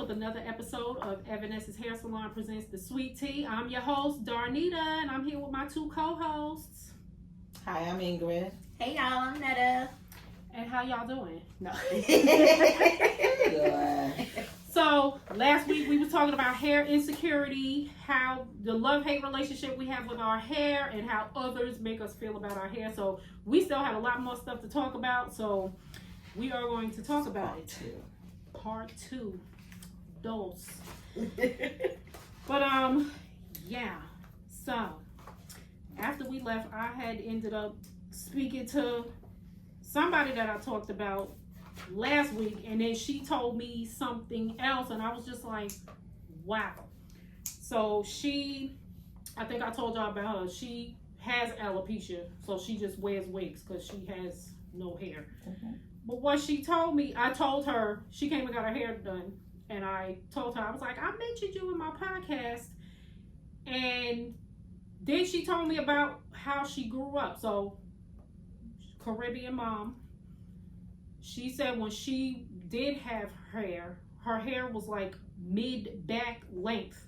with another episode of Evanescence Hair Salon presents The Sweet Tea. I'm your host, Darnita, and I'm here with my two co-hosts. Hi, I'm Ingrid. Hey y'all, I'm Netta. And how y'all doing? No. Good. So, last week we were talking about hair insecurity, how the love-hate relationship we have with our hair, and how others make us feel about our hair. So, we still have a lot more stuff to talk about, so we are going to talk about it. Part 2. Dose. But, yeah. So, after we left, I had ended up speaking to somebody that I talked about last week, and then she told me something else, and I was just like, wow. So I think I told y'all about her. She has alopecia, so she just wears wigs because she has no hair. Mm-hmm. But what she told me, I told her, she came and got her hair done, and I told her, I was like, I mentioned you in my podcast, and then she told me about how she grew up. So, Caribbean mom. She said when she did have hair, her hair was like mid-back length.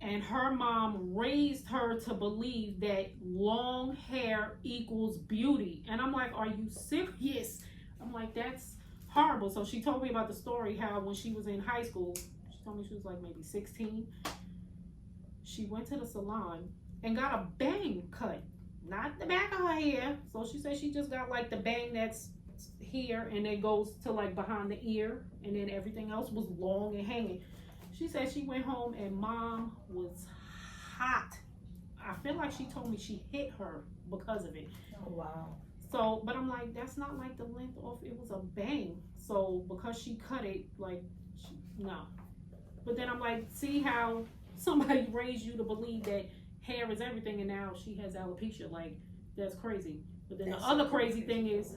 And her mom raised her to believe that long hair equals beauty. And I'm like, are you serious? I'm like, that's horrible. So she told me about the story how when she was in high school, she told me she was like maybe 16. She went to the salon and got a bang cut. Not the back of her hair. So she said she just got like the bang that's here and then goes to like behind the ear, and then everything else was long and hanging. She said she went home and mom was hot. I feel like she told me she hit her because of it. Oh, wow. So, but I'm like, that's not like the length of it was a bang. So because she cut it, like, no. But then I'm like, see how somebody raised you to believe that hair is everything, and now she has alopecia. Like, that's crazy. But then That's the other so crazy thing is,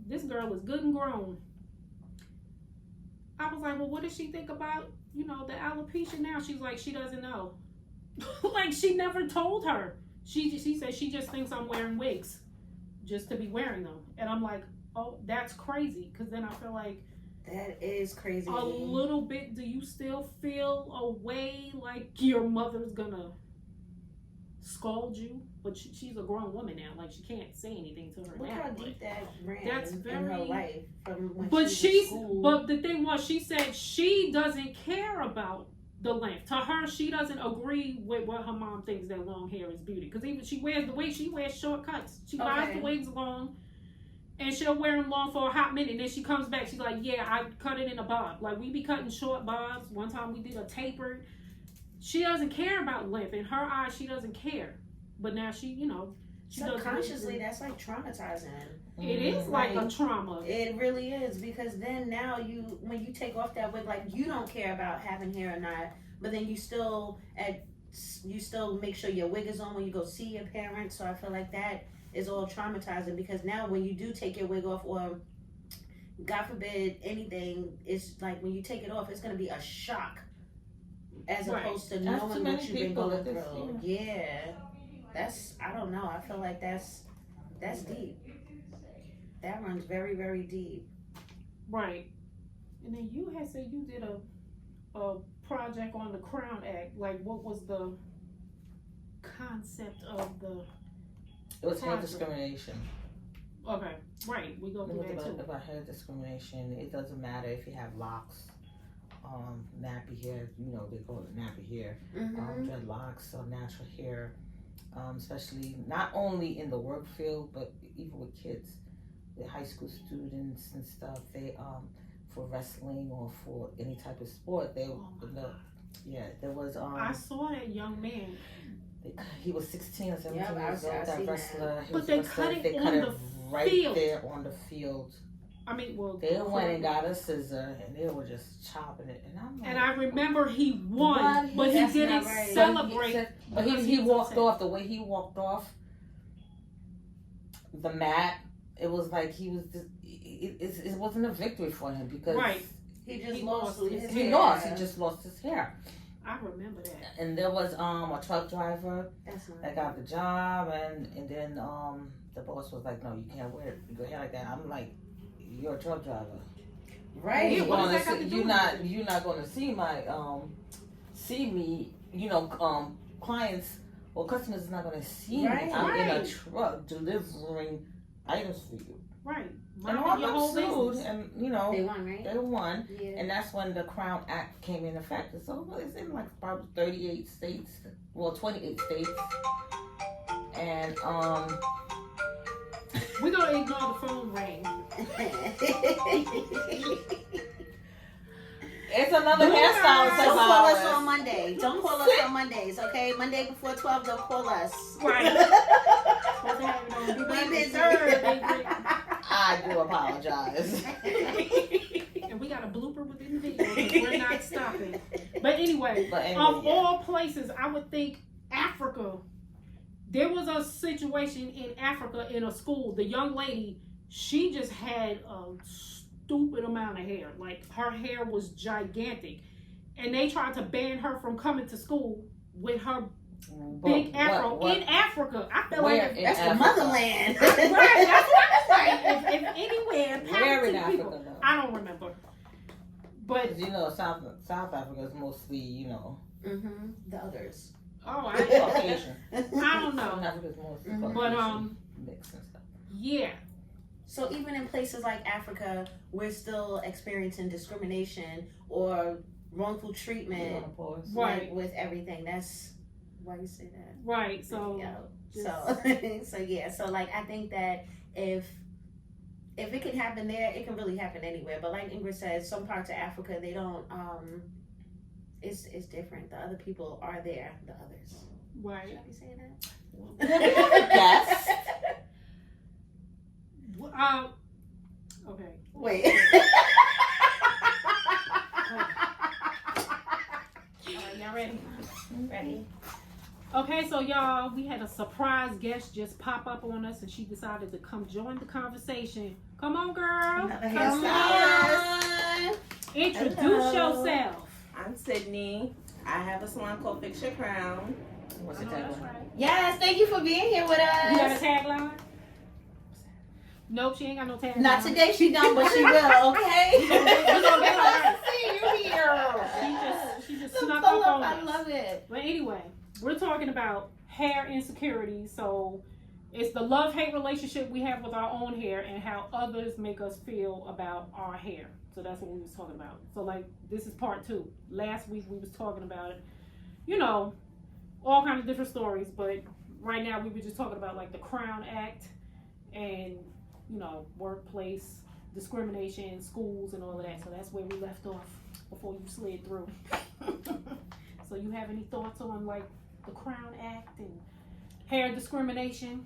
this girl is good and grown. I was like, well, what does she think about, the alopecia now? She's like, she doesn't know. Like, she never told her. She said she just thinks I'm wearing wigs just to be wearing them. And I'm like, oh, that's crazy. Because then I feel like, That is crazy. a little bit, do you still feel a way like your mother's gonna scold you? But she's a grown woman now. Like, she can't say anything to her Look now. how deep that ran that's in very- her life from when But she was in school. but the thing was, she said she doesn't care about the length. To her, she doesn't agree with what her mom thinks that long hair is beauty. Because even she wears the wig, she wears short cuts. She buys the wigs long, and she'll wear them long for a hot minute. And then she comes back, she's like, yeah, I cut it in a bob. Like, we be cutting short bobs. One time we did a tapered. She doesn't care about length. In her eyes, she doesn't care. But now she subconsciously, that's like traumatizing. It is like a trauma. It really is, because then now when you take off that wig, like, you don't care about having hair or not, but then you still make sure your wig is on when you go see your parents. So I feel like that is all traumatizing, because now when you do take your wig off, or God forbid anything, it's like when you take it off, it's going to be a shock as opposed to That's knowing too what many you've been people going that this, through. Yeah. I don't know. I feel like that's deep. That runs very, very deep. Right. And then you had said you did a project on the Crown Act. Like, what was the concept of the... It was hair discrimination. Okay, right. We go through that too. About hair discrimination, it doesn't matter if you have locks, nappy hair, they call it nappy hair, dreadlocks or natural hair, especially not only in the work field, but even with kids, with high school students and stuff. They for wrestling or for any type of sport, there was I saw that young man. He was 16 or 17 Yeah, years old, that wrestler. But they cut it on the right field. there on the field. I mean, well, They went and got a scissor and they were just chopping it. And I'm like, and I remember he won, but he That's didn't not right. celebrate. But he walked off, the way he walked off the mat, it was like he was just, it wasn't a victory for him, because Right. He just lost his hair. he just lost his hair. I remember that. And there was a truck driver That's not that got the job, and then the boss was like, no, you can't wear your hair like that. I'm like, you're a truck driver. Right. Yeah, what does that got to do You're with not it? you're not gonna see my see me. Clients or customers is not gonna see me. Right. I'm in a Right. truck delivering items for you. Right. And Mind your I'm whole sued, business. and They won, right? they won. Yeah. And that's when the Crown Act came in effect. So it's in like probably 38 states, well 28 states. And We're gonna ignore the phone ring. it's another Don't hairstyle. Don't call us on Monday. Don't call us on Mondays, okay? Monday before 12, don't call us. Right. Supposed to have it on. We busy. I do apologize. And we got a blooper within the video because we're not stopping. But anyway, But anyway, of all places, I would think Africa. There was a situation in Africa in a school. The young lady, she just had a stupid amount of hair. Like her hair was gigantic. And they tried to ban her from coming to school with her big afro in Africa. I feel like That's the motherland. right, that's what I was like. If anywhere, Where in to Africa people. though? I don't remember. But South Africa is mostly, Mm-hmm. The others. oh, Caucasian. I don't South know. Africa is mostly Mhm. Caucasian. But Mix and stuff. yeah. So even in places like Africa, we're still experiencing discrimination or wrongful You treatment wanna pause? Right. with everything. That's why you say that. Right. So Yeah. just- So yeah. So like I think that if it can happen there, it can really happen anywhere. But like Ingrid says, some parts of Africa they don't. It's different. The other people are there. The others. right. Should I be saying that? Yes. Okay. Wait. All right, y'all ready? Ready? Okay, so y'all, we had a surprise guest just pop up on us, and she decided to come join the conversation. Come on, girl. Another Come hairstylist. on. Introduce Hello. yourself. I'm Sydney. I have a salon called Fix Your Crown. What's I the know that's tagline? right. Yes, thank you for being here with You got a us. tagline? Nope, she ain't got no tagline. Not today, she don't, but she will. Okay. We gonna get her right. See you here. She just So snuck pull up up, on I us. love it. But anyway, we're talking about hair insecurity. So it's the love-hate relationship we have with our own hair and how others make us feel about our hair. So that's what we was talking about. So like this is part 2. Last week we was talking about it. All kinds of different stories, but right now we were just talking about like the Crown Act and workplace discrimination, schools and all of that. So that's where we left off before you slid through. So you have any thoughts on like the Crown Act and hair discrimination?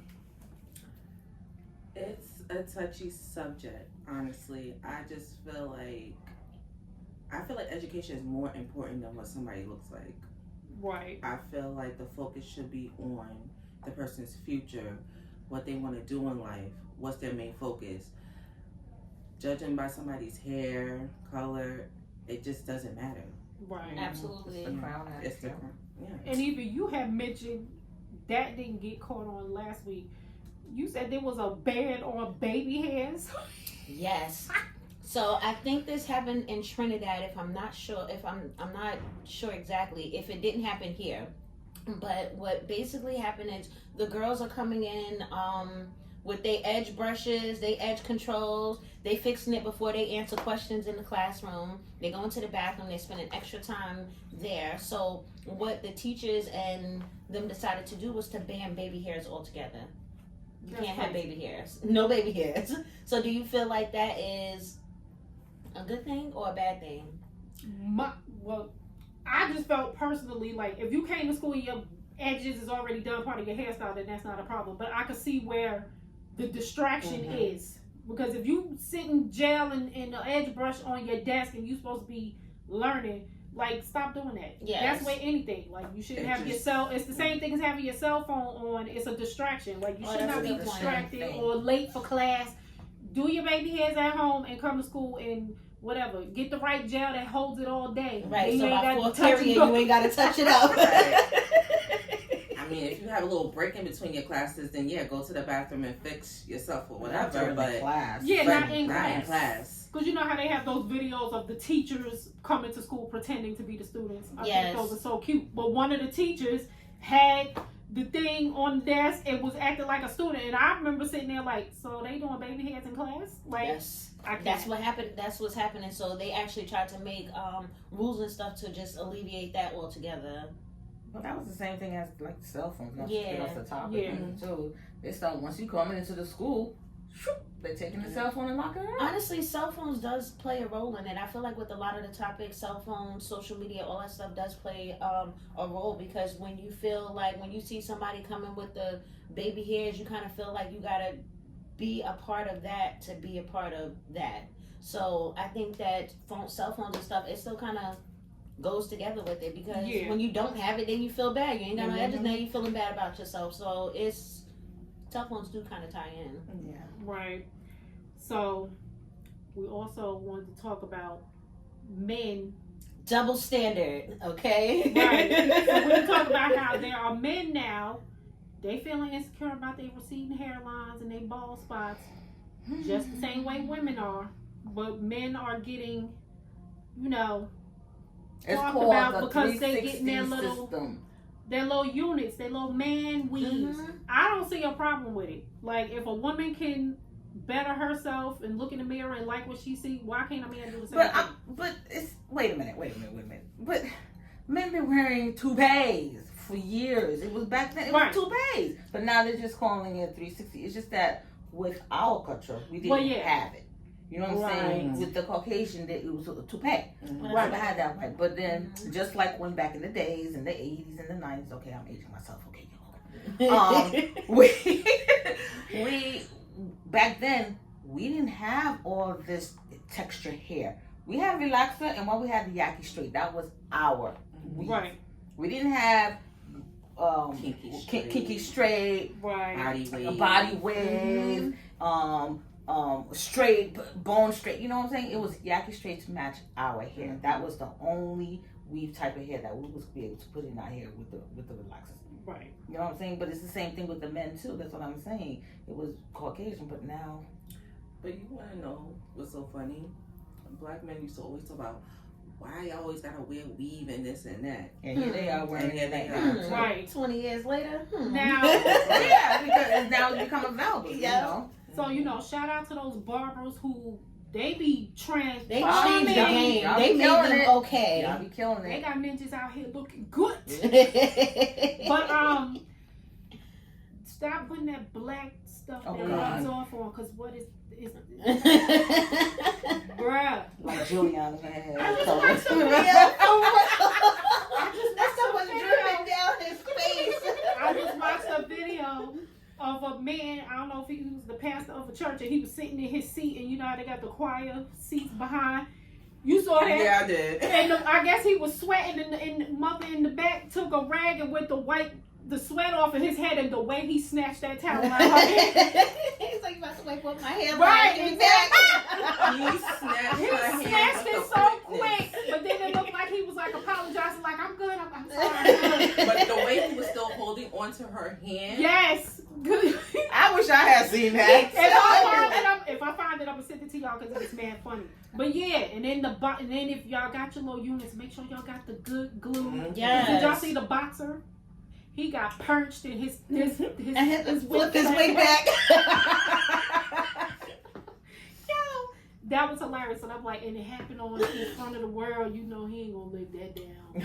It's a touchy subject, honestly. I just feel like education is more important than what somebody looks like. Right. I feel like the focus should be on the person's future, what they want to do in life, what's their main focus. Judging by somebody's hair, color, it just doesn't matter. Right. Absolutely. The Crown Act. It's different. Yeah. And even you had mentioned that didn't get caught on last week. You said there was a ban on baby hairs. Yes. So I think this happened in Trinidad. If I'm not sure, I'm not sure exactly if it didn't happen here. But what basically happened is the girls are coming in with their edge brushes, they edge controls, they fixing it before they answer questions in the classroom. They go into the bathroom, they're spending extra time there. So what the teachers and them decided to do was to ban baby hairs altogether. You That's can't have crazy. baby hairs. No baby hairs. So do you feel like that is a good thing or a bad thing? I just felt personally like if you came to school and your edges is already done part of your hairstyle, then that's not a problem. But I could see where the distraction is. Because if you sit in jail and an edge brush on your desk and you supposed to be learning, like stop doing that. Yes. That's where anything. Like you shouldn't have your cell. It's the same thing as having your cell phone on. It's a distraction. Like you Oh, should that's not a be good point. distracted Thing. or late for class. Do your baby hairs at home and come to school and whatever. Get the right gel that holds it all day. Right, You so ain't by gotta fourth touch period, it. you ain't got to touch it up. I mean, if you have a little break in between your classes, then yeah, go to the bathroom and fix yourself or Not whatever. during the But class. Yeah, but not in not in class. class. Because you know how they have those videos of the teachers coming to school pretending to be the students. I think those are so cute. But one of the teachers had the thing on the desk and was acting like a student. And I remember sitting there like, so they doing baby hairs in class? Like, yes. I can't. That's what happened. That's what's happening. So they actually tried to make rules and stuff to just alleviate that altogether. Well, that was the same thing as like cell phones. Not to Yeah. get off the topic. Yeah. So they start once you coming into the school, they're taking the cell phone and locking it up. Honestly, cell phones does play a role in it. I feel like with a lot of the topics, cell phones, social media, all that stuff does play a role, because when you feel like when you see somebody coming with the baby hairs, you kind of feel like you gotta be a part of that to be a part of that. So I think that cell phones and stuff, it still kind of goes together with it, because when you don't have it, then you feel bad. You ain't got no edges, now you feeling bad about yourself. So cell phones do kind of tie in. Yeah. Right. So we also wanted to talk about men. Double standard, okay? Right. So we talk about how there are men now, they feeling insecure about their receding hairlines and their bald spots, just the same way women are. But men are getting, It's talked called about the because they 360 getting their little units, their little man weaves. I don't see a problem with it. Like, if a woman can better herself and look in the mirror and like what she see, why can't a man do the same thing? But it's wait a minute. But men been wearing toupees for years. It was back then. It was toupees, but now they're just calling it 360. It's just that with our culture, we didn't have it. You know what I'm saying? With the Caucasian, it was a toupee. Right. I had that right. But then, just like when back in the days, in the 80s and the 90s, okay, I'm aging myself, okay. We back then, we didn't have all this texture hair. We had relaxer, and when we had the yaki straight, that was our weave. Right. We didn't have kinky straight, right? Body wave, straight, bone straight. You know what I'm saying? It was yaki straight to match our hair. That was the only weave type of hair that we was be able to put in our hair with the relaxers. Right. You know what I'm saying? But it's the same thing with the men too. That's what I'm saying. It was Caucasian, but now. But you want to know what's so funny? Black men used to always talk about why you always gotta wear weave and this and that. And here they are wearing it. Right. 20 years later. Now. Yeah, because now it's become available. Yeah. So shout out to those barbers who. They be trans. They changed the game. They made them okay. Y'all be killing it. They got ninjas out here looking good. But stop putting that black stuff that rubs off on, because what is bruh. Like Juliana's head. That's someone dripping down his face. I just watched a video of a man, I don't know if he was the pastor of a church, and he was sitting in his seat, and you know how they got the choir seats behind. You saw that? Yeah, I did. And I guess he was sweating, and the mother in the back took a rag and went to wipe the sweat off of his head, and the way he snatched that towel out of her head. He's like, you about to wipe up my hair. Right, exactly. He snatched it so quick, but then it looked like he was like apologizing, like, I'm good, I'm sorry, I'm good. But the way he was still holding onto her hand. Yes. Good. I wish I had seen that. If I find it, I'm gonna send it to y'all because it's mad funny. But yeah, and then if y'all got your little units, make sure y'all got the good glue. Yes. Did y'all see the boxer? He got perched in his flipped his way back. That was hilarious, and I'm like, and it happened in front of the world. You know, he ain't gonna live that down. I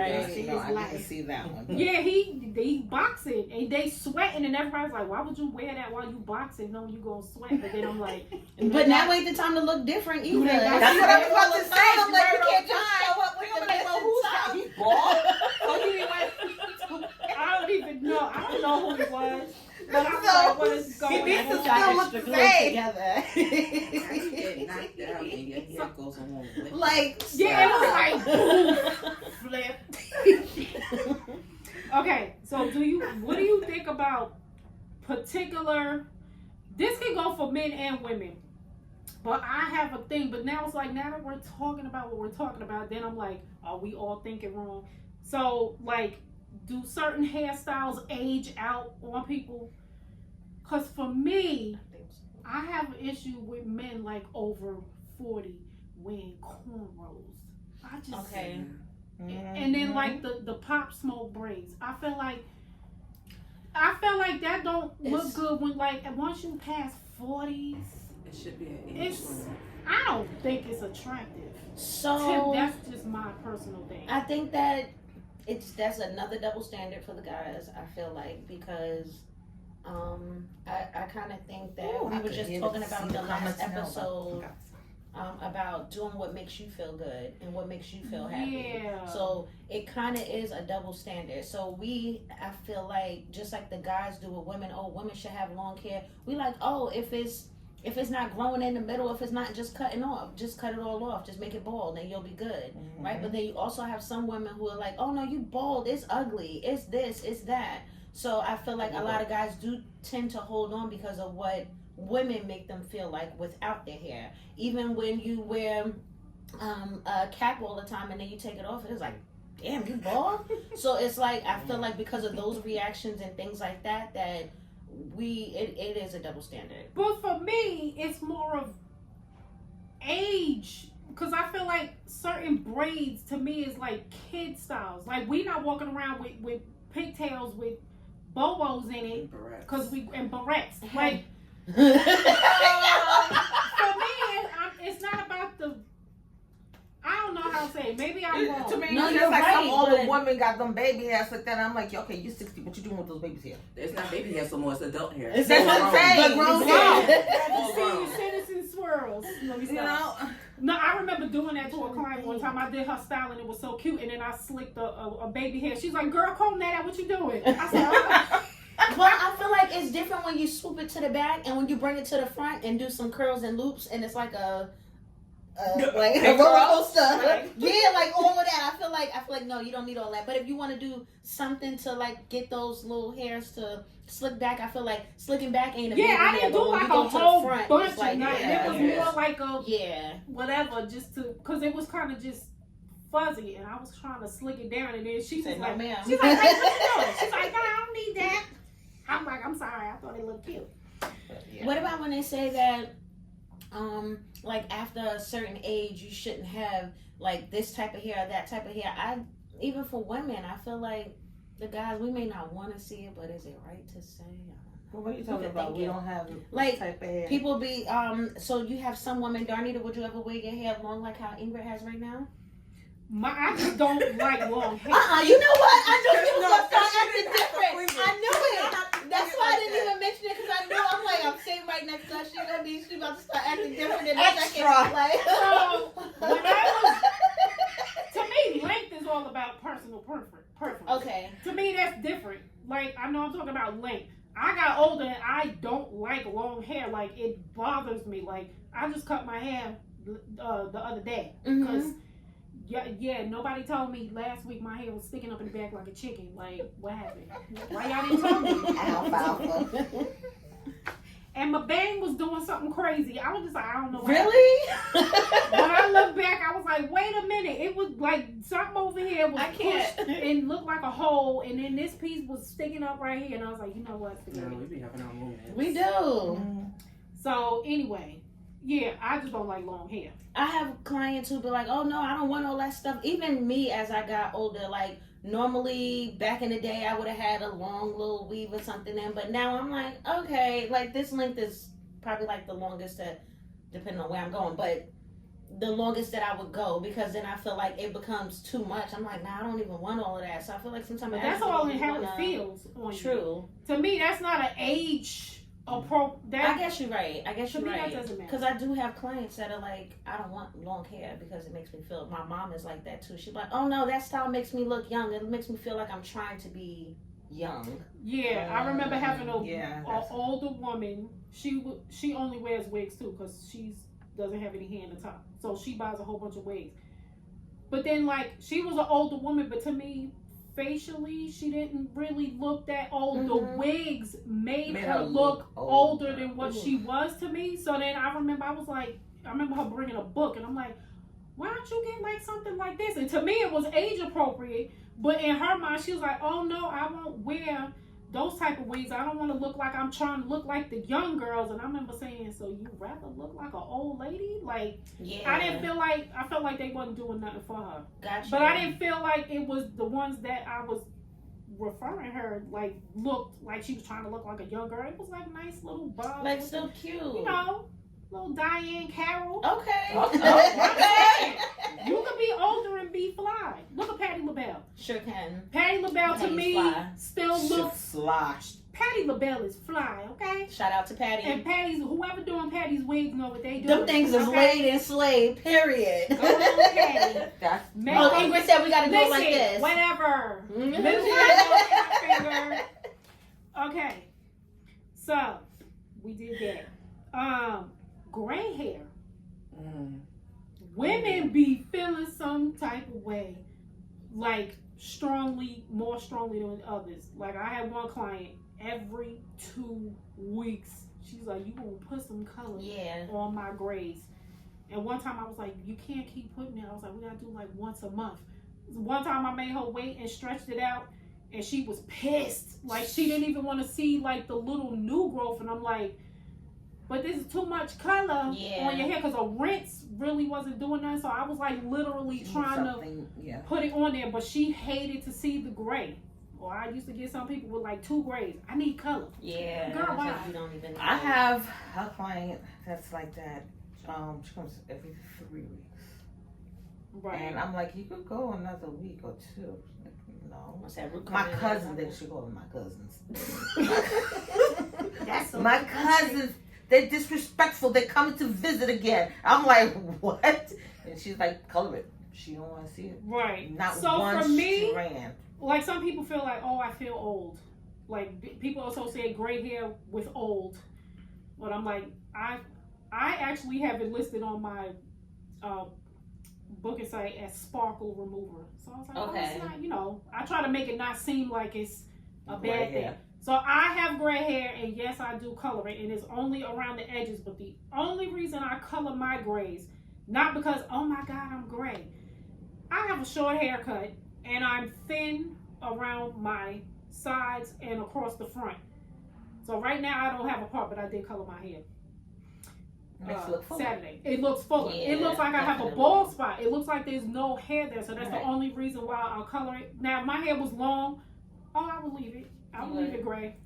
didn't see that one. Yeah, he boxing, and they sweating, and everybody's like, why would you wear that while you boxing, knowing you gonna sweat? But then I'm like, but now ain't the time to look different either. That's what I was about to say. I'm like, you can't just show up with the mess inside. He's bald. I don't even know. I don't know who he was. But I'm like, what is going on? He needs to still look the same. Together. Get knocked out and your hair goes along with it. Like, yeah, it was like, flip. Okay, so what do you think about particular, this can go for men and women, but I have a thing, but now it's like, now that we're talking about what we're talking about, then I'm like, are we all thinking wrong? So, like, do certain hairstyles age out on people? Because for me, I have an issue with men like over 40 wearing cornrows. I just Okay. and then like the pop smoke braids. I feel like that don't look good when like once you pass 40s. It should be an age limit. I don't think it's attractive. So That's just my personal thing. I think that that's another double standard for the guys. I feel like because I kind of think that we were just talking about the last episode about doing what makes you feel good and what makes you feel happy. Yeah. So it kind of is a double standard. So I feel like just like the guys do with women, women should have long hair. We like, if it's not growing in the middle, if it's not just cutting off, just cut it all off, just make it bald and you'll be good, right? But then you also have some women who are like, oh no, you bald, it's ugly, it's this, it's that. So I feel like a lot of guys do tend to hold on because of what women make them feel like without their hair. Even when you wear a cap all the time and then you take it off, it's like, damn, you bald? So it's like, I feel like because of those reactions and things like that, that it is a double standard. But for me, it's more of age. Because I feel like certain braids to me is like kid styles. Like we not walking around with pigtails with bobos in it. Because and barrettes. Like for me, it's not about the. I don't know how to say it. Maybe I'm wrong. To me, No, it's you're like right, some older but- women got them baby hairs like that. I'm like, okay, you're 60. What you doing with those babies hair? It's not baby hair so more, it's adult hair. That's what I'm saying. But grown Yeah. Senior citizen swirls. Let me stop. No, I remember doing that to a client one time. I did her style and it was so cute. And then I slicked a baby hair. She's like, girl, comb that out. What you doing? I said, oh. Well, I feel like it's different when you swoop it to the back and when you bring it to the front and do some curls and loops and it's like a roller coaster. Right. Yeah, like all of that. I feel like no, you don't need all that. But if you want to do something to like get those little hairs to slick back, I feel like slicking back ain't a big deal. I didn't do but when like you go a to the whole front, bunch it's like, of nothing. yeah. It was more like a whatever, just to, because it was kind of just fuzzy, and I was trying to slick it down, and then she was Said, like, no, ma'am. she's like, hey, what you doing? She's like, no, I don't need that. I'm like, I'm sorry, I thought it looked cute. Yeah. What about when they say that, like after a certain age, you shouldn't have like this type of hair or that type of hair? Even for women, I feel like the guys, we may not want to see it, but is it right to say? Well, what are you talking about? We don't have Like, this type of hair. People be so you have some women. Darnita, would you ever wear your hair long like how Ingrid has right now? I just don't like long hair. You know what? I knew she was No, gonna start she acting didn't have to different. please I it. knew She it. didn't have to That's please why I it didn't like even mention it because I knew. I'm like, I'm sitting right next to her. She's about to start acting different in a Extra. second. Like, So, when to me, length is all about personal preference. okay. To me, that's different. Like, I know I'm talking about length. I got older and I don't like long hair. Like, it bothers me. Like, I just cut my hair the other day. Because, nobody told me last week my hair was sticking up in the back like a chicken. Like, what happened? Why y'all didn't tell me? Alfalfa. And my bang was doing something crazy. I was just like, I don't know what Really? When I look back, I was like, wait a minute. It was like something over here was I can't. pushed and looked like a hole, and then this piece was sticking up right here, and I was like, you know what? No, we be having our moments. We do. So anyway, yeah, I just don't like long hair. I have clients who be like, oh no, I don't want all that stuff. Even me as I got older, like normally back in the day I would have had a long little weave or something in, but now I'm like, okay, like this length is probably like the longest that, depending on where I'm going, but the longest that I would go, because then I feel like it becomes too much. I'm like, nah, I don't even want all of that. So I feel like sometimes But that's all in how it feels on True. you. To me, that's not an age appropriate. I guess you're right. To me, that doesn't matter. Because I do have clients that are like, I don't want long hair because it makes me feel. My mom is like that too. She's like, oh no, that style makes me look young. It makes me feel like I'm trying to be young. Yeah, I remember having a that's- older woman. She only wears wigs too because she doesn't have any hair in the top, so she buys a whole bunch of wigs. But then, like, she was an older woman, but to me, facially, she didn't really look that old. The wigs made her look older than what she was to me. So then I remember her bringing a book, and I'm like, why don't you get like something like this? And to me, it was age appropriate. But in her mind, she was like, oh no, I won't wear those type of wigs. I don't want to look like I'm trying to look like the young girls. And I remember saying, so you rather look like an old lady? Like, Yeah. I felt like they wasn't doing nothing for her. Gotcha. But I didn't feel like it was the ones that I was referring her, like, looked like she was trying to look like a young girl. It was like nice little bob. Like, so cute. You know, little Diane Carroll. Okay. Okay. You could be older and be fly. Look at Patti LaBelle. Sure can. Patti LaBelle to Patty's me fly. still looks fly. Patti LaBelle is fly, okay? Shout out to Patty. And Patty's, whoever doing Patty's wigs know what they do. Them things is laid and slayed, period. Go on, Patty. That's Make them- Ingrid said we gotta do it Listen, like this. whatever. Mhm. Little finger. Okay. So, we did that. Gray hair. Women be feeling some type of way, like more strongly than others. Like I had one client every 2 weeks. She's like, "You gonna put some color on my grays?" And one time I was like, "You can't keep putting it." I was like, "We gotta do like once a month." One time I made her wait and stretched it out, and she was pissed. Like she didn't even want to see like the little new growth, and I'm like, but this is too much color on your hair because a rinse really wasn't doing nothing. So I was like literally trying to put it on there, but she hated to see the gray. Or I used to get some people with like 2 grays. I need color. Yeah. Girl, why? You don't even know. I have a client that's like that. She comes every 3 weeks. Right. And I'm like, you could go another week or 2. Like, no. What's that? My cousin, they should call them my cousins. That's so My cousins, they're disrespectful. They're coming to visit again. I'm like, what? And she's like, color it. She don't want to see it. Right. Not so one for me, strand. like some people feel like, oh, I feel old. Like people associate gray hair with old. But I'm like, I actually have it listed on my booking site as sparkle remover. So I was like, oh, it's not, you know, I try to make it not seem like it's a bad thing. So I have gray hair, and yes, I do color it, and it's only around the edges. But the only reason I color my grays, not because, oh my God, I'm gray. I have a short haircut, and I'm thin around my sides and across the front. So right now I don't have a part, but I did color my hair. Saturday. It looks fuller. Yeah, it looks like definitely. I have a bald spot. It looks like there's no hair there, so that's the only reason why I'll color it. Now, if my hair was long, I would leave it. I would leave it gray.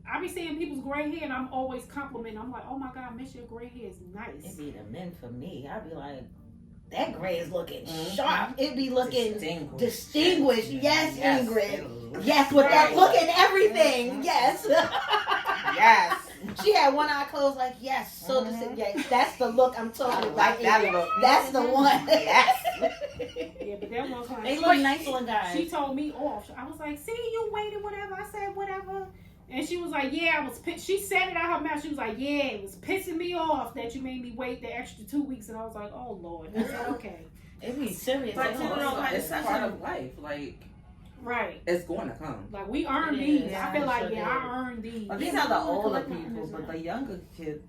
I be seeing people's gray hair, and I'm always complimenting. I'm like, oh my God, miss, your gray hair is nice. It'd be the men for me. I'd be like, that gray is looking sharp. It'd be looking distinguished. Yes, Ingrid. Yes, with that look and everything. Yes. Yes. She had one eye closed, like, yes. So yes, that's the look I'm talking about. Like that look. That's the one. Yes. Yeah, but that one client, They look nice on guys. she told me off. I was like, see, you waited, whatever. I said, whatever. And she was like, yeah, I was pissed. She said it out her mouth. She was like, yeah, it was pissing me off that you made me wait the extra 2 weeks. And I was like, oh, Lord. I said, okay. It'd be serious. But you know, it's it's part of life. Like, Right. it's going to come. Like, we earned It these. is. I feel like, Yeah, I earned these. Well, these are the older people, but the younger kids,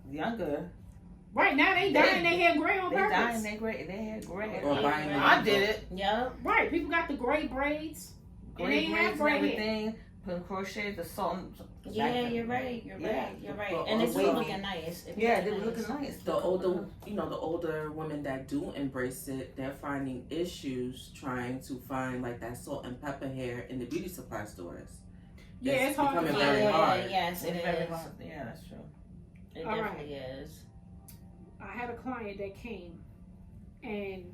Right now, they dyeing their hair gray on they purpose. dyeing their gray. They had gray. Or buying I did it. Yep. Right. People got the gray braids. And they Gray have braids and gray hair. everything. Putting crochet, the salt. Yeah, you're right. You're right. You're right. But And it's also- looking nice. It Yeah, be they were looking nice. The older, the older women that do embrace it, they're finding issues trying to find like that salt and pepper hair in the beauty supply stores. Yeah, it's hard to becoming find. very hard. Yes, it It's very is. hard. Yeah, that's true. It All definitely is. I had a client that came and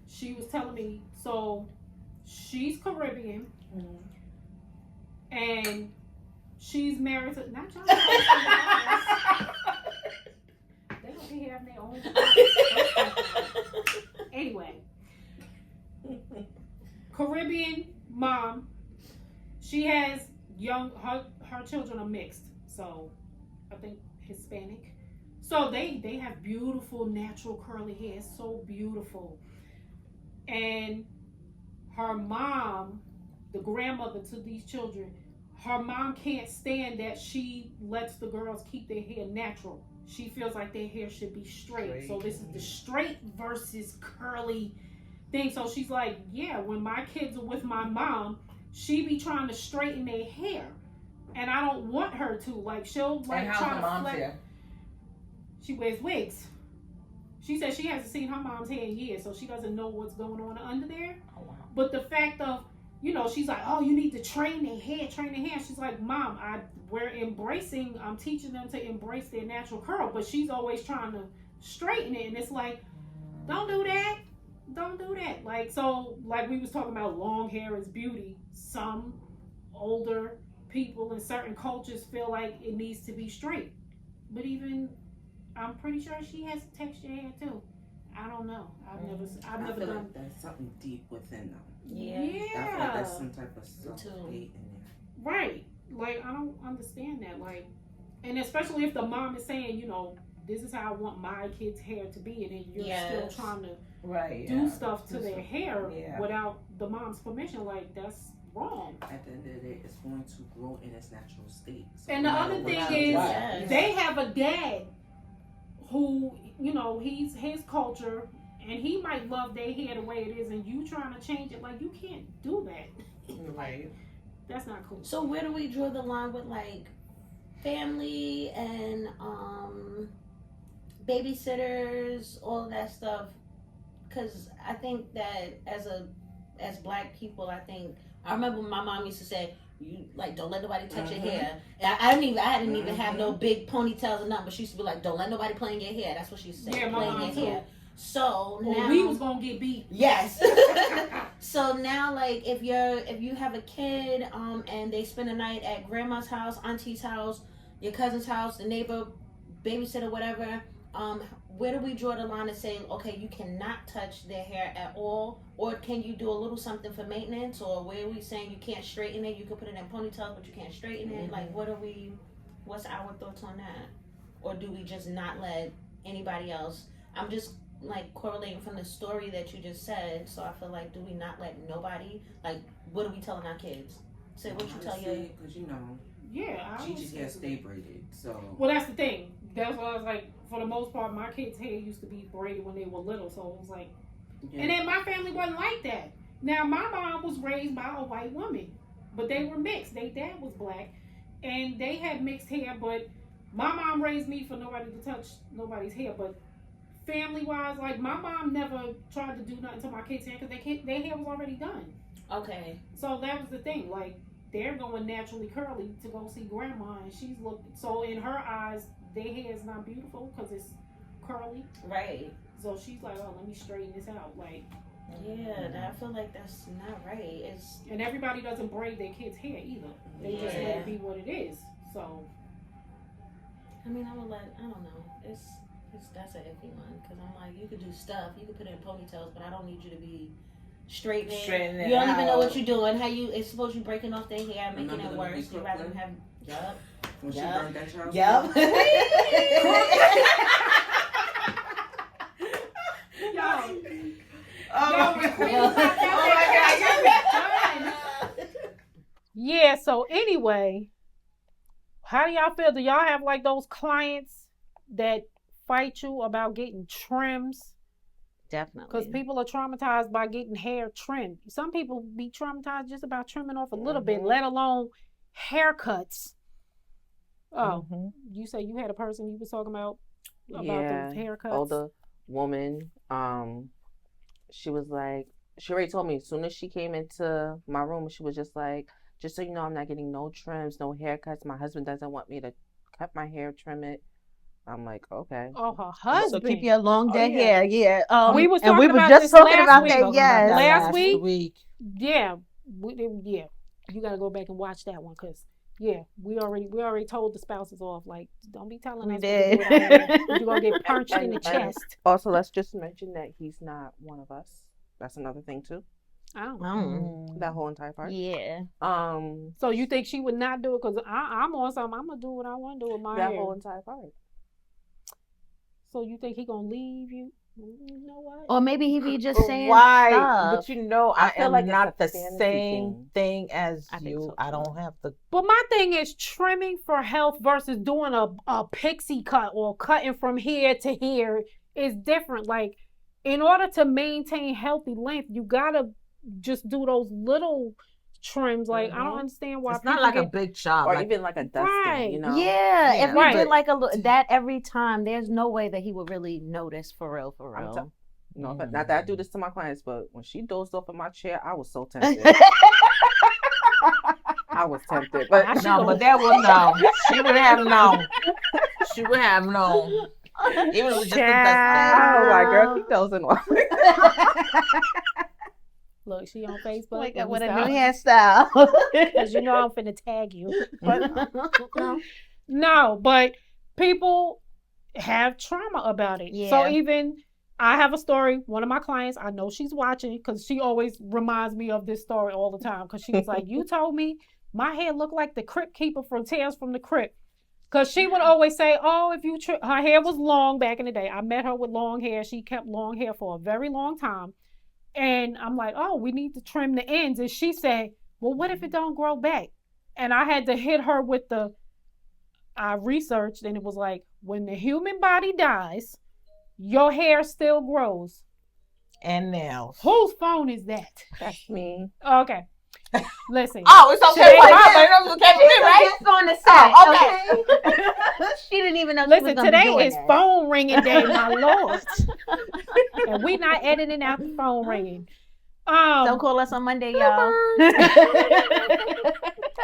she was telling me, so she's Caribbean and she's married to, not y'all. They don't be having their own. Anyway, Caribbean mom. She has her children are mixed, so I think Hispanic. So they have beautiful natural curly hair, it's so beautiful. And her mom, the grandmother to these children, her mom can't stand that she lets the girls keep their hair natural. She feels like their hair should be straight. So this is the straight versus curly thing. So she's like, yeah, when my kids are with my mom, she be trying to straighten their hair. and I don't want her to. Like, she'll like And how's try the to mom's flex. hair? She wears wigs. She said she hasn't seen her mom's hair in years, so she doesn't know what's going on under there. Oh, wow. But the fact of, she's like, oh, you need to train their hair. She's like, Mom, I'm teaching them to embrace their natural curl, but she's always trying to straighten it, and it's like, don't do that. Don't do that. Like, so, like we was talking about, long hair is beauty. Some older people in certain cultures feel like it needs to be straight. But even, I'm pretty sure she has texture hair too. I don't know. I've never I feel done. like there's something deep within them. Yeah. I feel like there's some type of self-hate Too. in there. Right. Like, I don't understand that. Like, and especially if the mom is saying, this is how I want my kid's hair to be, and then you're Yes. still trying to Right. do stuff to their hair Yeah. without the mom's permission. Like, that's wrong. At the end of the day, it's going to grow in its natural state. So And no the matter other what thing you is, do, Yes. they have a dad who, he's his culture, and he might love their hair the way it is, and you trying to change it. Like, you can't do that. Right. That's not cool. So where do we draw the line with like family and babysitters, all of that stuff? Because I think that as black people, I remember my mom used to say, "You like don't let nobody touch your hair." And I didn't even have no big ponytails or nothing, but she used to be like, "Don't let nobody play in your hair." That's what she used to say. Yeah, my play in mom your too. hair. So Or now we was gonna get beat. yes. So now, like, if you have a kid, and they spend a night at grandma's house, auntie's house, your cousin's house, the neighbor, babysitter, whatever, where do we draw the line of saying, okay, you cannot touch their hair at all, or can you do a little something for maintenance, or where are we saying you can't straighten it? You can put it in ponytails, but you can't straighten it. Like, what's our thoughts on that, or do we just not let anybody else? I'm just like correlating from the story that you just said, so I feel like, do we not let nobody, like, what are we telling our kids? Say what you tell your because Yeah, I Gigi's was- hair stay braided, so Well, that's the thing. That's why I was like, for the most part, my kids' hair used to be braided when they were little, so it was like, yeah. and then my family wasn't like that. Now, my mom was raised by a white woman, but they were mixed. Their dad was black, and they had mixed hair, but my mom raised me for nobody to touch nobody's hair, but family-wise, like, my mom never tried to do nothing to my kids' hair because their hair was already done. okay. So that was the thing, like, they're going naturally curly to go see grandma, and she's looking, so in her eyes, their hair is not beautiful because it's curly. Right. So she's like, oh, let me straighten this out. Like, Yeah, I feel like that's not right. It's and everybody doesn't braid their kids' hair either. They just let Yeah. it be what it is. So, I mean, I don't know. It's that's an iffy one because I'm like, you could do stuff, you could put it in ponytails, but I don't need you to be straightening. Straightening it You don't even know out. what you're doing. It's supposed you breaking off their hair, making Remember it the worse. movie You rather Crooklyn? have yup. when she Yeah. burned that child. Yep. yo, Oh, Yo, Queen oh popped out my God. yeah. So anyway, how do y'all feel? Do y'all have like those clients that fight you about getting trims? Definitely. Because people are traumatized by getting hair trimmed. Some people be traumatized just about trimming off a little bit, let alone haircuts. Oh, you say you had a person you was talking about the haircuts? Older woman. She was like, she already told me as soon as she came into my room, she was just like, just so you know, I'm not getting no trims, no haircuts. My husband doesn't want me to cut my hair, trim it. I'm like, okay. Oh, her husband. So keep your long dead yeah. hair, yeah. We was and we talking were about just this talking last about week. that. Talking Yes, about that last week. Yeah, yeah. You gotta go back and watch that one because we already told the spouses off, like, don't be telling us what to do with our hair. You're gonna get punched in the chest. Also, let's just mention that he's not one of us. That's another thing too. Oh. That whole entire part. Yeah. So you think she would not do it? Because I'm on something. I'm gonna do what I want to do with my That hair. whole entire part. So you think he gonna leave you? You know what? Or maybe he be just saying Right, stuff. but you know, I I feel am like it's not a the fantasy same thing as I think you. so, I too. don't have the. But my thing is trimming for health versus doing a pixie cut or cutting from here to here is different. Like, in order to maintain healthy length, you gotta just do those little trims. Like I don't understand why It's not like a big chop. Or Like, even like a dusting, Right. you know? Yeah, Yeah. if we Right. did like that every time, there's no way that he would really notice for real. No, but not that I do this to my clients, but when she dozed off in my chair, I was so tempted. I was tempted, but no, but that was no. She would have known. She would have known. Even if it was just a dusting. oh my girl, keep dozing off. Look, she on Facebook. Wake Let up me with a stop. new hairstyle. Because you know I'm finna tag you. But no, but people have trauma about it. Yeah. So even I have a story. One of my clients, I know she's watching because she always reminds me of this story all the time. Because she was like, "You told me my hair looked like the Crypt Keeper from Tales from the Crypt." Because she would always say, "Oh, if you her hair was long back in the day." I met her with long hair. She kept long hair for a very long time. And I'm like, "Oh, we need to trim the ends." And she said, "Well, what if it don't grow back?" And I had to hit her with I researched and it was like, when the human body dies, your hair still grows. And nails. Whose phone is that? That's me. Okay. Listen. Oh, it's okay. Today- You catch me, right? Just on the side. Oh, Okay. She didn't even know. She was Listen, gonna be today doing is that. phone ringing day, my lord. And we not editing out the phone ringing. Don't call us on Monday, y'all.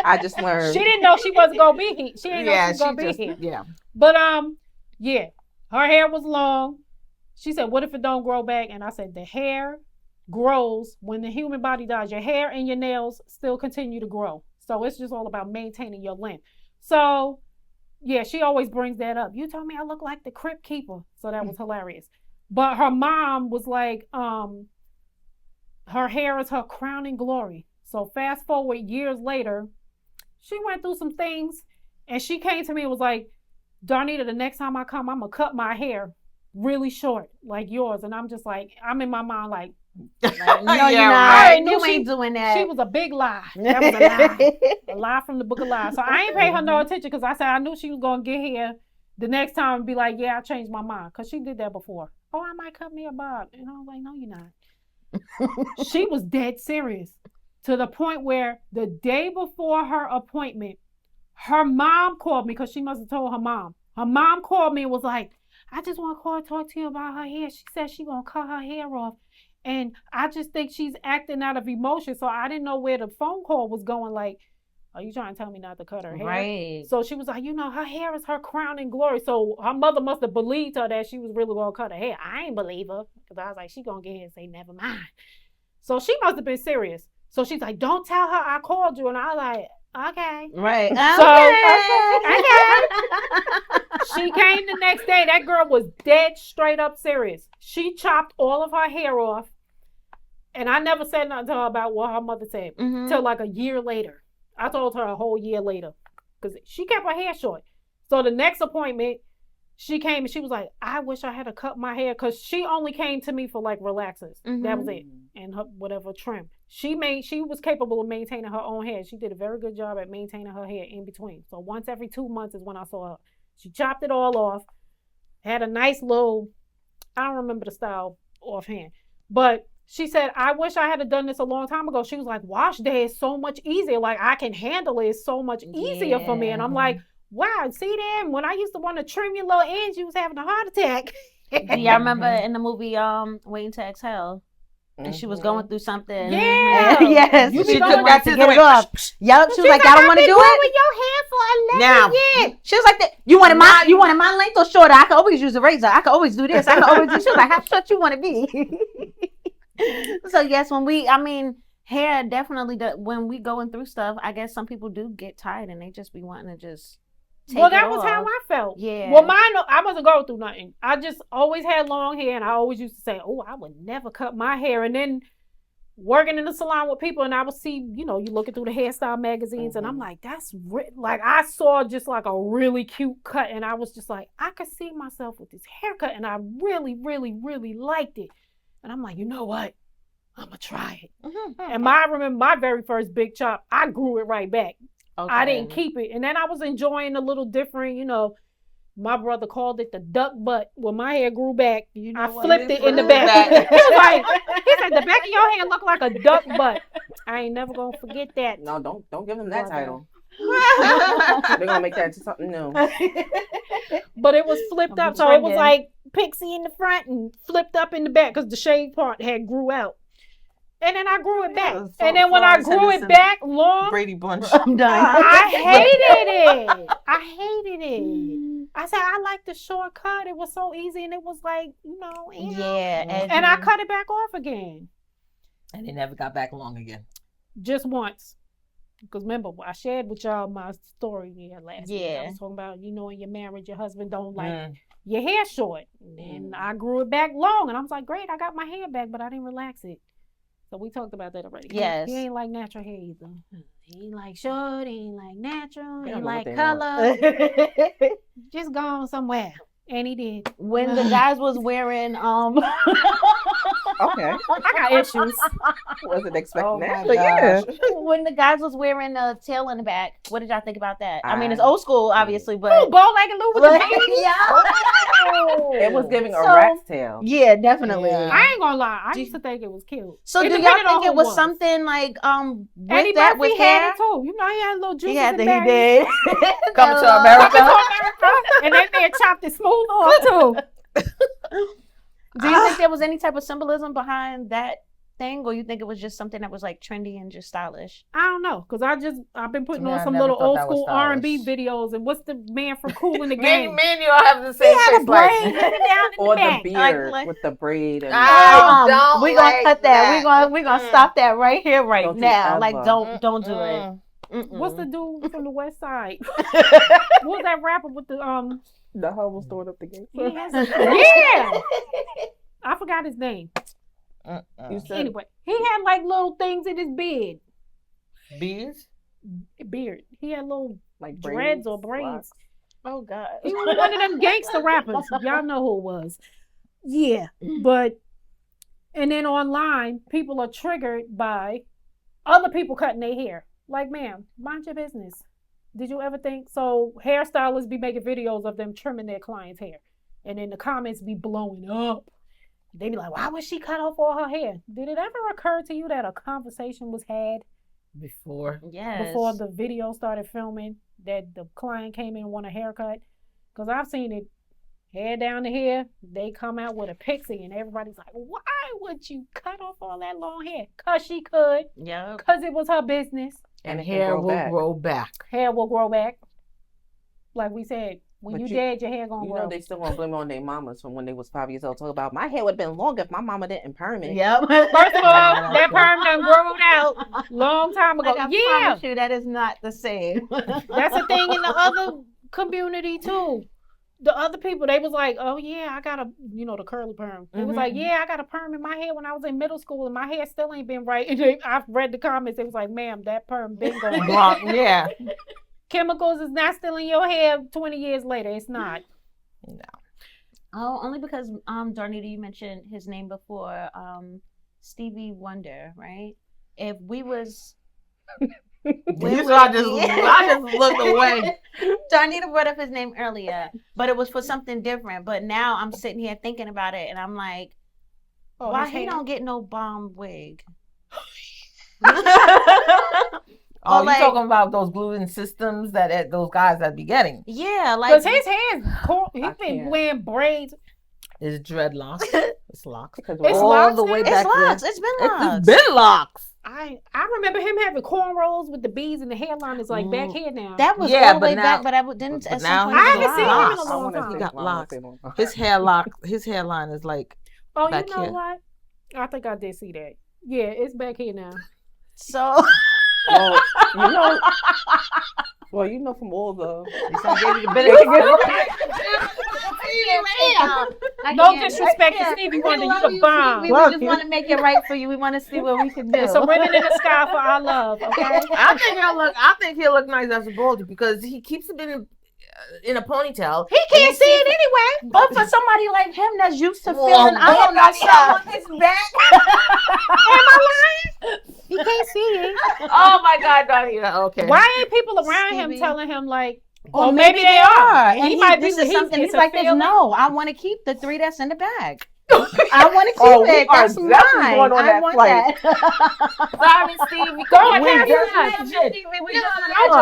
I just learned. She didn't know she wasn't gonna be here. She didn't know she was she gonna be just, here. yeah. But yeah, her hair was long. She said, "What if it don't grow back?" And I said, "The hair grows when the human body dies. Your hair and your nails still continue to grow. So it's just all about maintaining your length." So yeah, she always brings that up. "You told me I look like the Crypt Keeper," so that was hilarious. But her mom was like, her hair is her crowning glory. So fast forward years later, she went through some things, and she came to me and was like, "Darnita, the next time I come, I'm gonna cut my hair really short, like yours." And I'm just like, I'm in my mind like, No, Yeah, you're not. right. You ain't doing that. she was a big lie. That was a lie. A lie from the book of lies. So I ain't pay her no attention because I said I knew she was gonna get here the next time and be like, "Yeah, I changed my mind," because she did that before. "Oh, I might cut me a bob," and I was like, "No, you're not." She was dead serious to the point where the day before her appointment, her mom called me because she must have told her mom. Her mom called me and was like, "I just want to call and talk to you about her hair. She said she gonna cut her hair off. And I just think she's acting out of emotion." So I didn't know where the phone call was going. Like, "Are you trying to tell me not to cut her hair?" Right. So she was like, "Her hair is her crowning glory." So her mother must have believed her that she was really going to cut her hair. I ain't believe her because I was like, she going to get here and say, "Never mind." So she must have been serious. So she's like, "Don't tell her I called you." And I was like, "Okay." Right. So she came the next day. That girl was dead straight up serious. She chopped all of her hair off. And I never said nothing to her about what her mother said till like a year later. I told her a whole year later because she kept her hair short. So the next appointment, she came and she was like, "I wish I had to cut my hair," because she only came to me for like relaxers. That was it. And her whatever trim. She was capable of maintaining her own hair. She did a very good job at maintaining her hair in between. So once every 2 months is when I saw her. She chopped it all off. Had a nice little, I don't remember the style offhand, but she said, "I wish I had done this a long time ago." She was like, "Wash day is so much easier. Like I can handle it. It's so much easier for me." And I'm like, wow, see them? When I used to want to trim your little ends, you was having a heart attack. Do y'all remember in the movie Waiting to Exhale? And she was going through something. Yeah. Yes. You She be took going that to to get the it off. Yep. She was like, "I don't want to do it." With your hair for 11 Now. years. She was like, "You wanted my length or shorter? I could always use a razor. I could always do this. I could always do." She was like, "How short you want to be?" So yes, hair definitely does. When we going through stuff, I guess some people do get tired and they just be wanting to just take Well, it that was off. how I felt. Yeah. Well, I wasn't going through nothing. I just always had long hair, and I always used to say, "Oh, I would never cut my hair." And then working in the salon with people, and I would see, you looking through the hairstyle magazines, and I'm like, that's like I saw just like a really cute cut, and I was just like, I could see myself with this haircut, and I really, really, really liked it. And I'm like, you know what? I'm gonna try it. And I remember my very first big chop, I grew it right back. Okay. I didn't keep it. And then I was enjoying a little different, My brother called it the duck butt. When my hair grew back, You know I what? flipped it in the Flipped back. it back. He was like, he said, the back of your hair look like a duck butt. I ain't never gonna forget that. No, don't give them that Brother. title. They're gonna make that into something new. But it was flipped I'm up, so it was trending. like pixie in the front and flipped up in the back because the shade part had grew out. And then I grew it back. Yeah, And then when I Florence grew it Henderson. back long, Brady Bunch. I'm done. I hated it. I hated it. I said I liked the shortcut. It was so easy, and it was like, Yeah, And I cut it back off again, And they never got back long again. just once. Because remember, I shared with y'all my story last week. I Yeah. was talking about, in your marriage, your husband don't like Mm. your hair short. And I grew it back long, and I was like, great, I got my hair back, but I didn't relax it. So we talked about that already. Yes. He ain't like natural hair either. He ain't like short. He ain't like natural. He They don't ain't know what like they color. Just gone somewhere. And he did. When the guys was wearing Okay. I got issues. Wasn't expecting Oh that. my But yeah. gosh. when the guys was wearing the tail in the back, what did y'all think about that? I mean, it's I- old school, obviously, Oh, but bow-legged Lou with the bangs. yeah. It was giving a So- rat's tail. Yeah, definitely. Yeah. I ain't gonna lie. I Do- used to think it was cute. So It do y'all depended on think who it was was. something like with Eddie that Murphy with had hair? it too. He had little juices He had and that. He berries. did. Coming to Coming America. to America, and that man chopped it smooth off too. Do you think there was any type of symbolism behind that thing, or you think it was just something that was like trendy and just stylish? I don't know, cause I've been putting Yeah, on I some never little thought old that was school R&B stylish. videos. And what's the man from Cool in the Me Game? and you all have the He same had a face. braid Like, hanging down in Or the the back. beard Like- with the braid and I don't We gonna like cut that. that. We gonna stop that right here, right Don't you now. Like ever. don't do it. Mm. What's the dude from the West Side? What's that rapper with the the hoe was throwing up the gate. He has yeah, I forgot his name. You said Anyway, he had like little things in his beard. Bees? Beard. He had little like dreads or braids. locks. Oh God. He was one of them gangster rappers. Y'all know who it was. Yeah, but and then online, people are triggered by other people cutting their hair. Like, ma'am, mind your business. Did you ever think so? Hairstylists be making videos of them trimming their clients' hair, and then the comments be blowing up. They be like, "Why would she cut off all her hair?" Did it ever occur to you that a conversation was had Before. Yes. before the video started filming that the client came in and want a haircut? Because I've seen it, hair down to here, they come out with a pixie and everybody's like, why would you cut off all that long hair? Because she could, Yep. because it was her business. And it can hair grow will back. grow back. Hair will grow back. Like we said, when But you you- dead, your hair gonna You grow. know they still want to blame it on their mamas from when they was 5 years old. Talk about my hair would have been longer if my mama didn't perm it. Yep. First of all, that perm done grown out long time ago. Like, I Yeah, promise you, that is not the same. that's the thing in the other community too. The other people, they was like, oh yeah, I got a, the curly perm. They was like, yeah, I got a perm in my hair when I was in middle school and my hair still ain't been right. And I've read the comments. It was like, ma'am, that perm been gone. Blonde, yeah. Chemicals is not still in your hair 20 years later. It's not. Oh, only because Darnita, you mentioned his name before, Stevie Wonder, right? If we was You saw I just looked away. Darnita brought up his name earlier, but it was for something different. But now I'm sitting here thinking about it, and I'm like, why his he hair? don't get no bomb wig? Oh, like- you talking about those gluten systems that those guys that be getting? Yeah, like Because his hair's cool. He's I been can't. wearing braids. It's dreadlocks. It's locks. Because It's all locks the way now? back it's locks. there. It's been locks. It's been locks. I remember him having cornrows with the beads and the hairline is like back here now. That was Yeah, all the but way now- back, but I didn't. but At now some he point, I it was haven't seen him in locks. a long time. He got locks. His hairline is like Oh, you back know here. what? I think I did see that. Yeah, it's back here now. So Well, you know from all the No disrespect to Stevie Wonder, you the bomb. We just want to make it right for you. We want to see what we can do. It's a ribbon in the sky for our love, okay? I think he'll look nice as a Goldie because he keeps it in a ponytail. He can't see it anyway. But for somebody like him that's used to feeling, I don't know, something on his back. Am I lying? He can't see it. Oh my God, Donnie. Okay. Why ain't people around him Stevie. telling him like, Or maybe they are. And He might be. this is something he's a like this. feeling. No, I want to keep the 3 that's in the bag. I want to keep Oh, we it. are That's definitely mine. going on I that want flight. that. Sorry, Steve. We going We to just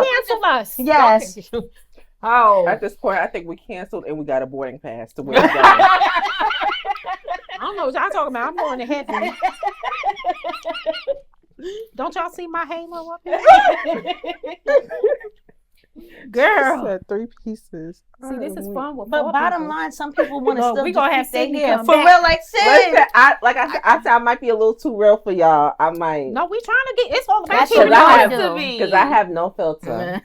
cancel us. Look, Cancel us. yes. Oh. At this point, I think we canceled and we got a boarding pass to where we're going. I don't know what y'all talking about. I'm going to heaven. Don't y'all see my halo up here? Girl. Said 3 pieces. See, this is fun with But four bottom people. line, some people want to Look, still we just gonna have keep their Sydney hair. come For back. real, like Listen, Sid. I said I might be a little too real for y'all. I might. No, we trying to get. It's all about That's keeping what I it do. to be. Because I have no filter.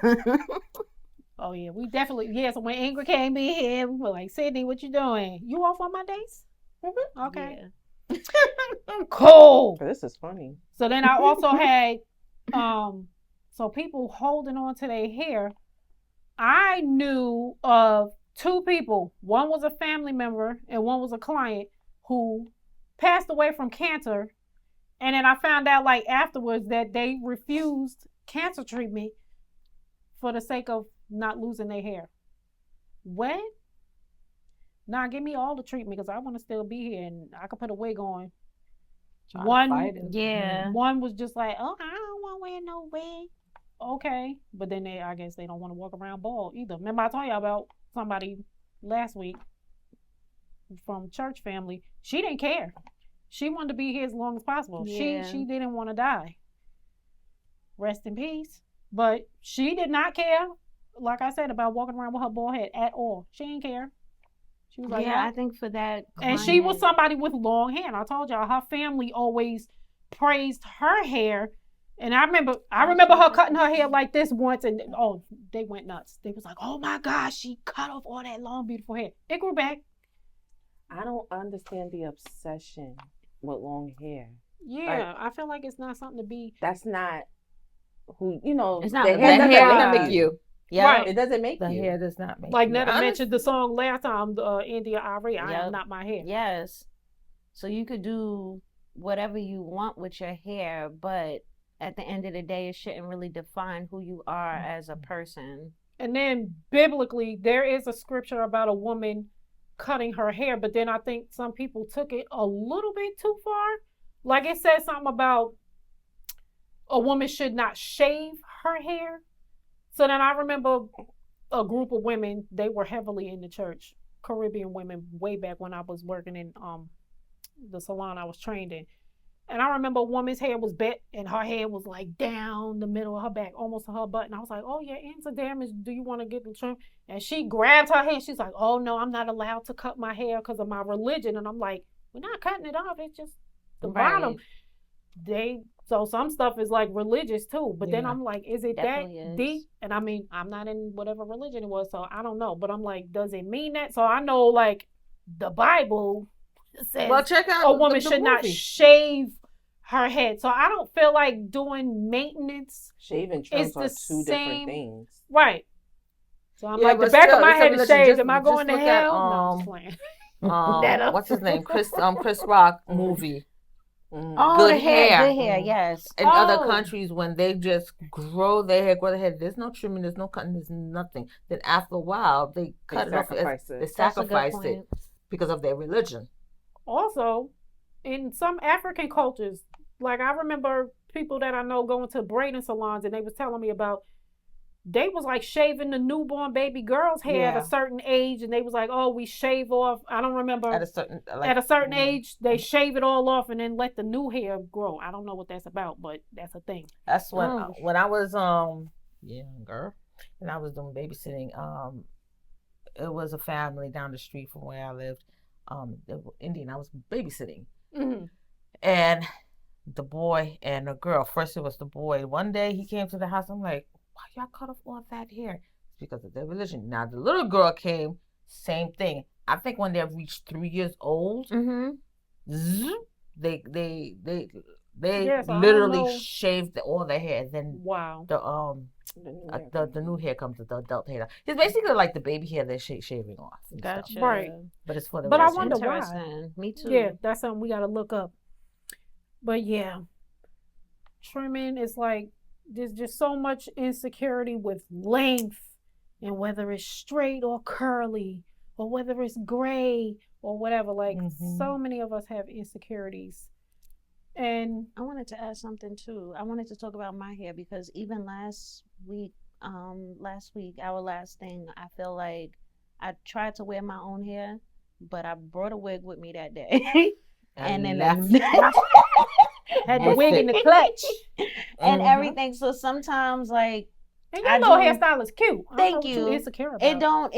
Oh yeah, we definitely. Yeah, so when Ingrid came in here, we were like, Sydney, what you doing? You off on my days? Mm-hmm. Okay. Yeah. Cool. This is funny. So then I also had, so people holding on to their hair. I knew of 2 people. One was a family member and one was a client who passed away from cancer. And then I found out like afterwards that they refused cancer treatment for the sake of not losing their hair. What? Nah, give me all the treatment because I want to still be here and I could put a wig on. One was just like, oh, I don't want to wear no wig. Okay, but then I guess they don't want to walk around bald either. Remember I told y'all about somebody last week from church family. She didn't care. She wanted to be here as long as possible. Yeah. She didn't want to die. Rest in peace. But she did not care, like I said, about walking around with her bald head at all. She didn't care. She was like, I think for that. And she was somebody with long hair. And I told y'all, her family always praised her hair. And I remember her cutting her hair like this once, and they went nuts. They was like, oh my gosh, she cut off all that long, beautiful hair. It grew back. I don't understand the obsession with long hair. Yeah, I feel like it's not something to be. That's not who, you know. It's not the the hair hair doesn't make you. Yeah, Right. It doesn't make the you. hair does not make Like you. Netta mentioned the song last time, India Ari, I am not my hair. Yes. So you could do whatever you want with your hair, but at the end of the day, it shouldn't really define who you are as a person. And then biblically, there is a scripture about a woman cutting her hair, but then I think some people took it a little bit too far. Like it says something about a woman should not shave her hair. So then I remember a group of women, they were heavily in the church, Caribbean women, way back when I was working in the salon I was trained in. And I remember a woman's hair was bent and her hair was like down the middle of her back, almost to her butt. And I was like, oh, your ends are damaged. Do you want to get the trim? And she grabbed her hair. She's like, oh, no, I'm not allowed to cut my hair because of my religion. And I'm like, we're not cutting it off. It's just the bottom. So some stuff is like religious too. But then I'm like, is it that deep? And I mean, I'm not in whatever religion it was, so I don't know. But I'm like, does it mean that? So I know like the Bible says check out a woman should not shave her head. So I don't feel like doing maintenance. Shave and trims are same two different things. Right. So I'm like, the back of my head is shaved. Am I going to look hell? at, No, I'm just playing. What's his name? Chris Rock movie. Oh, Good the hair. hair. Good hair, yes. In other countries, when they just grow their hair, there's no trimming, there's no cutting, there's nothing. Then after a while, they cut it off. They sacrifice it because of their religion. Also, in some African cultures, like I remember people that I know going to braiding salons, and they was telling me about they was like shaving the newborn baby girl's hair at a certain age, and they was like, oh, we shave off. I don't remember at a certain age, they shave it all off and then let the new hair grow. I don't know what that's about, but that's a thing. That's when I was younger and I was doing babysitting. It was a family down the street from where I lived. They were Indian. I was babysitting, and the boy and the girl. First, it was the boy. One day he came to the house. I'm like, why y'all cut off all that hair? It's because of their religion. Now the little girl came, same thing. I think when they reached 3 years old, they literally shaved all their hair. Then the new hair comes with the adult hair. It's basically like the baby hair they're shaving off. Gotcha. Right. But it's for the But I religion. wonder why. Me too. Yeah, that's something we got to look up. But yeah, trimming is like, there's just so much insecurity with length and whether it's straight or curly or whether it's gray or whatever. Like so many of us have insecurities. And I wanted to add something too. I wanted to talk about my hair because even last week, our last thing, I feel like I tried to wear my own hair, but I brought a wig with me that day. And then left. had the wig in the clutch and everything. So sometimes, like, and your little hairstyle is cute. Thank you. Insecure about.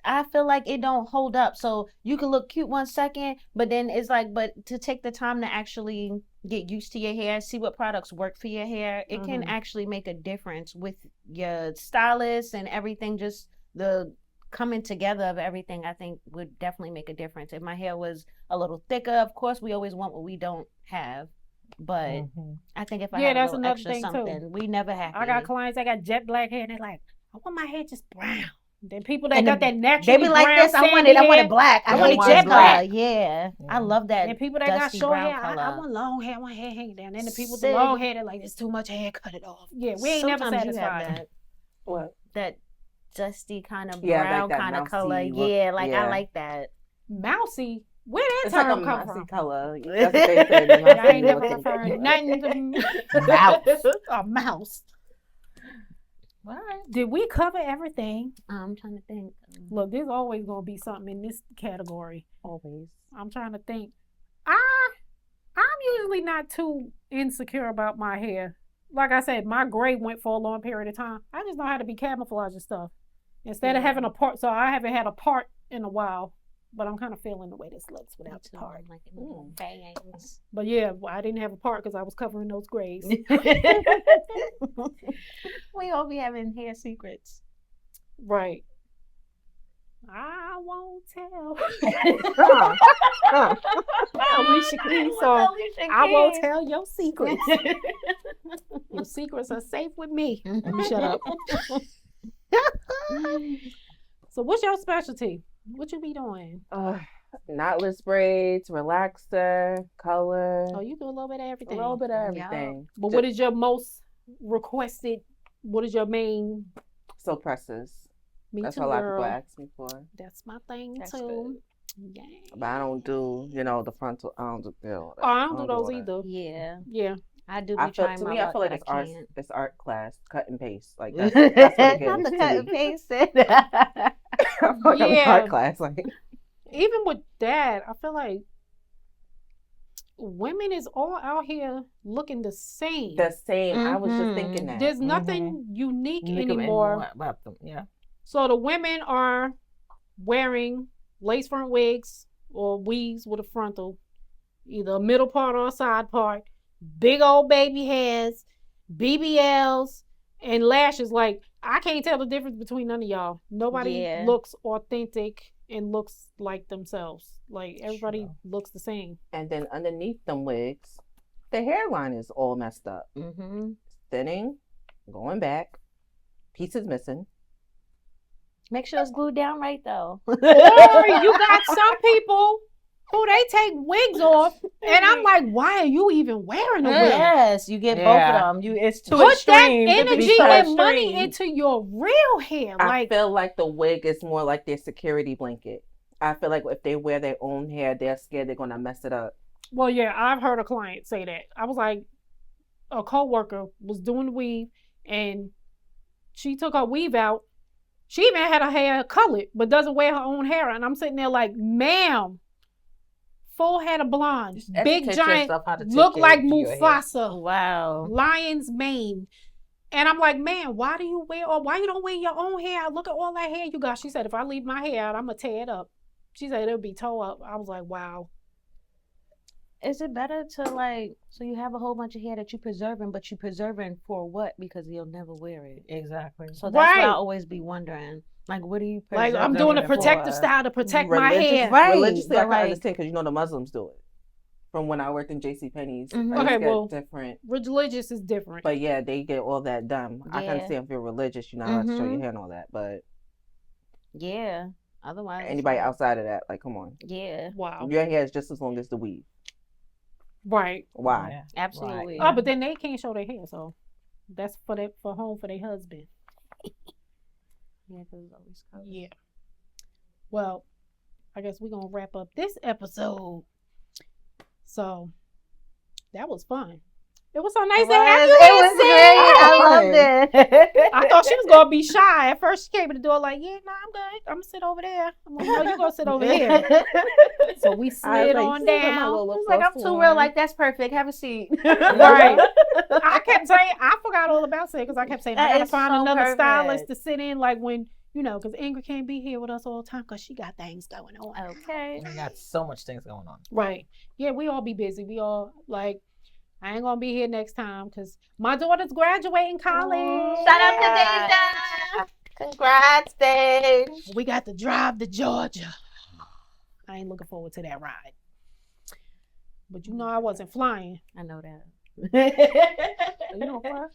I feel like it don't hold up. So you can look cute 1 second, but then it's like, but to take the time to actually get used to your hair, see what products work for your hair, it can actually make a difference with your stylist and everything. Just the coming together of everything, I think, would definitely make a difference. If my hair was a little thicker, of course, we always want what we don't have. But I think if I had a little extra something, we never have. I got clients that got jet black hair, and they're like, I want my hair just brown. Then people that got that natural, they be like this. I want it black. I want it jet black. Yeah, I love that. And people that got short hair, I want long hair. I want hair hanging down. Then the people with the long hair, they're like, it's too much hair. Cut it off. Yeah, we ain't never satisfied. What? That dusty kind of brown like kind of color. Yeah, like I like that. Mousy. Where that it's term like a come mousy from? color. That's what they said. I ain't never preferred nothing to mouse. A mouse. All right. Did we cover everything? I'm trying to think. Look, there's always gonna be something in this category. Always. I'm trying to think. I'm usually not too insecure about my hair. Like I said, my gray went for a long period of time. I just know how to be camouflaging stuff. Instead of having a part, so I haven't had a part in a while. But I'm kind of feeling the way this looks without the part. Like bangs. But yeah, I didn't have a part because I was covering those grays. We all be having hair secrets. Right. I won't tell. Alicia Keys song. I won't tell your secrets. Your secrets are safe with me. Let me shut up. So what's your specialty? What you be doing? Knotless braids, relaxer, color. Oh, you do a little bit of everything. A little bit of everything. But what is your most requested? What is your main? Silk presses. That's too, what a lot of girl. people ask me for. That's my thing That's too. Good. Yeah. But I don't do, the frontal. I don't do. Oh, I don't do those either. Yeah. Yeah. I do. I feel, trying to my me, I luck, feel like but it's art class, cut and paste. Like that's what it is. Not the cut and paste. I feel like I'm in art class. Like even with that, I feel like women is all out here looking the same. the same. I was just thinking that. There's nothing unique anymore. About them. Yeah. So the women are wearing lace front wigs or weaves with a frontal, either a middle part or a side part, big old baby hairs, BBLs, and lashes. Like, I can't tell the difference between none of y'all. Nobody looks authentic and looks like themselves. Like, everybody looks the same. And then underneath them wigs, the hairline is all messed up. Thinning, going back, pieces missing. Make sure it's glued down right though. Or you got some people who they take wigs off, and I'm like, why are you even wearing a wig? Yes, you get both of them. It's too Put extreme. that energy and money into your real hair. I feel like the wig is more like their security blanket. I feel like if they wear their own hair, they're scared they're gonna mess it up. Well, yeah, I've heard a client say that. I was like, a coworker was doing the weave, and she took her weave out. She even had her hair colored, but doesn't wear her own hair. And I'm sitting there like, ma'am, full head of blonde, big giant, look like Mufasa. Wow. Lion's mane. And I'm like, man, why do you wear, or why you don't wear your own hair? Look at all that hair you got. She said, if I leave my hair out, I'm going to tear it up. She said, it'll be tore up. I was like, wow. Is it better to so you have a whole bunch of hair that you're preserving, but you're preserving for what? Because you'll never wear it. Exactly. So that's what I always be wondering. Like, what are you preserving? Like, I'm doing a protective style to protect my hair. Right. Religiously, I can understand because the Muslims do it. From when I worked in JCPenney's. Okay, well, different. Religious is different. But yeah, they get all that done. I can understand if you're religious, you're not allowed to show your hair and all that. But yeah, otherwise. Anybody outside of that, like, come on. Yeah. Wow. Your hair is just as long as the weave. Right. Why? Yeah, absolutely. Right. Oh, but then they can't show their hair, so that's for their husband. Yeah, because it's always covered. Yeah. Well, I guess we're gonna wrap up this episode. So that was fun. It was so nice to have you It here, was sis. great. I loved it. I thought she was gonna be shy. At first, she came in the door like, "Yeah, nah, I'm good. I'm gonna sit over there." I'm like, "No, you gonna sit over here." So we slid on down. I was like, I'm too real. Like, that's perfect. Have a seat. Right. I kept saying, I forgot all about it because I kept saying, I That gotta is find so another perfect. stylist to sit in, like when, because Ingrid can't be here with us all the time because she got things going on. Okay. We got so much things going on. Right. Yeah, we all be busy. We all, like, I ain't gonna be here next time because my daughter's graduating college. Shout out to Deja. Congrats, Deja. We got to drive to Georgia. I ain't looking forward to that ride. But I wasn't flying. I know that. You know what?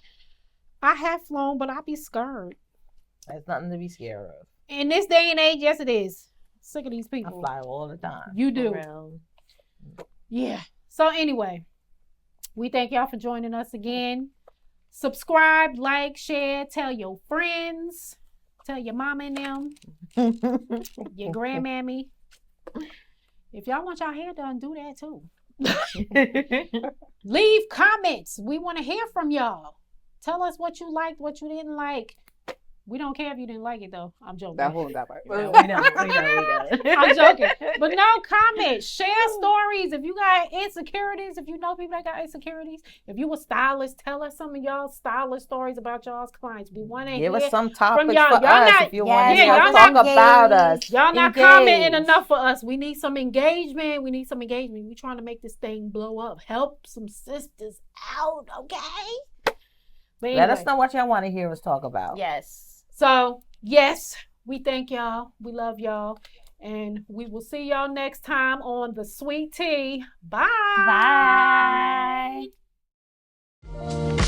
I have flown, but I be scared. There's nothing to be scared of. In this day and age, yes, it is. Sick of these I people. fly all the time. You do. For real. Yeah. So anyway, we thank y'all for joining us again. Subscribe, like, share, tell your friends, tell your mama and them, your grandmammy. If y'all want y'all hair done, do that too. Leave comments. We want to hear from y'all. Tell us what you liked, what you didn't like. We don't care if you didn't like it though. I'm joking. That whole that part. We know. I'm joking. But no, comment. Share stories. If you got insecurities, if you know people that got insecurities, if you a stylist, tell us some of y'all stylist stories about y'all's clients. We want to hear Give us some topics y'all. for Y'all us not- if you want yeah, to y'all talk not about us. Y'all not Engage. commenting enough for us. We need some engagement. We trying to make this thing blow up. Help some sisters out, okay? But Let us anyway. know what y'all want to hear us talk about. Yes. So, yes, we thank y'all. We love y'all. And we will see y'all next time on The Sweet Tea. Bye. Bye.